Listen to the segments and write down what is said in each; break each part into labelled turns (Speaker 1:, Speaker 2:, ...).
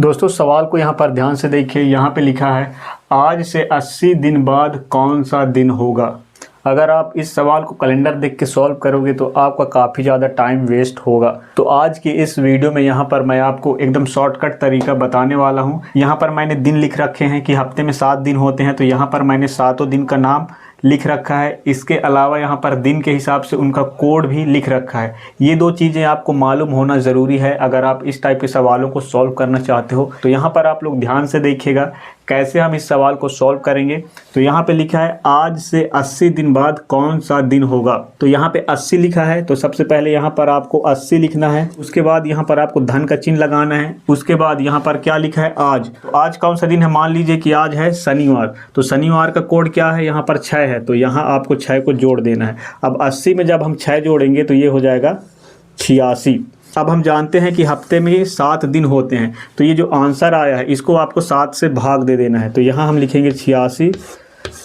Speaker 1: दोस्तों सवाल को यहाँ पर ध्यान से देखिए। यहाँ पे लिखा है आज से 80 दिन बाद कौन सा दिन होगा। अगर आप इस सवाल को कैलेंडर देख के सॉल्व करोगे तो आपका काफ़ी ज़्यादा टाइम वेस्ट होगा। तो आज की इस वीडियो में यहाँ पर मैं आपको एकदम शॉर्टकट तरीका बताने वाला हूँ। यहाँ पर मैंने दिन लिख रखे हैं कि हफ्ते में 7 दिन होते हैं, तो यहाँ पर मैंने 7 दिन का नाम लिख रखा है। इसके अलावा यहाँ पर दिन के हिसाब से उनका कोड भी लिख रखा है। ये 2 चीज़ें आपको मालूम होना ज़रूरी है अगर आप इस टाइप के सवालों को सॉल्व करना चाहते हो। तो यहाँ पर आप लोग ध्यान से देखिएगा कैसे हम इस सवाल को सॉल्व करेंगे। तो यहाँ पे लिखा है आज से 80 दिन बाद कौन सा दिन होगा। तो यहाँ पे 80 लिखा है, तो सबसे पहले यहाँ पर आपको 80 लिखना है। उसके बाद यहाँ पर आपको धन का चिन्ह लगाना है। उसके बाद यहाँ पर क्या लिखा है आज। तो आज कौन सा दिन है, मान लीजिए कि आज है शनिवार। तो शनिवार का कोड क्या है, यहाँ पर 6 है, तो यहाँ आपको 6 को जोड़ देना है। अब 80 में जब हम 6 जोड़ेंगे तो ये हो जाएगा 86। अब हम जानते हैं कि हफ्ते में 7 दिन होते हैं, तो ये जो आंसर आया है इसको आपको 7 से भाग दे देना है। तो यहाँ हम लिखेंगे 86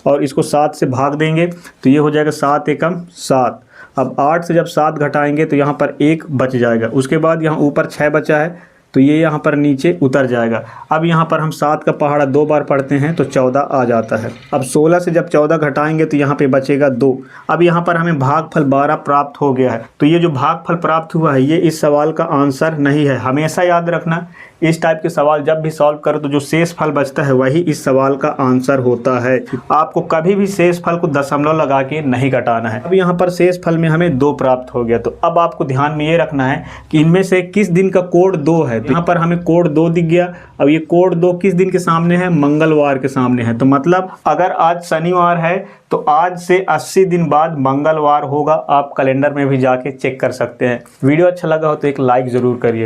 Speaker 1: और इसको 7 से भाग देंगे तो ये हो जाएगा 7 एकम 7। अब 8 से जब 7 घटाएंगे तो यहाँ पर 1 बच जाएगा। उसके बाद यहाँ ऊपर 6 बचा है तो ये यहाँ पर नीचे उतर जाएगा। अब यहाँ पर हम 7 का पहाड़ा 2 बार पढ़ते हैं तो 14 आ जाता है। अब 16 से जब 14 घटाएंगे तो यहाँ पे बचेगा 2। अब यहाँ पर हमें भागफल 12 प्राप्त हो गया है। तो ये जो भागफल प्राप्त हुआ है ये इस सवाल का आंसर नहीं है। हमेशा याद रखना, इस टाइप के सवाल जब भी सॉल्व करो तो जो शेष फल बचता है वही इस सवाल का आंसर होता है। आपको कभी भी शेष फल को दशमलव लगा के नहीं घटाना है। अब यहाँ पर शेष फल में हमें 2 प्राप्त हो गया। तो अब आपको ध्यान में ये रखना है कि इनमें से किस दिन का कोड 2 है। तो यहाँ पर हमें कोड 2 दिख गया। अब ये कोड 2 किस दिन के सामने है, मंगलवार के सामने है। तो मतलब अगर आज शनिवार है तो आज से 80 दिन बाद मंगलवार होगा। आप कैलेंडर में भी जाके चेक कर सकते हैं। वीडियो अच्छा लगा हो तो एक लाइक ज़रूर करिएगा।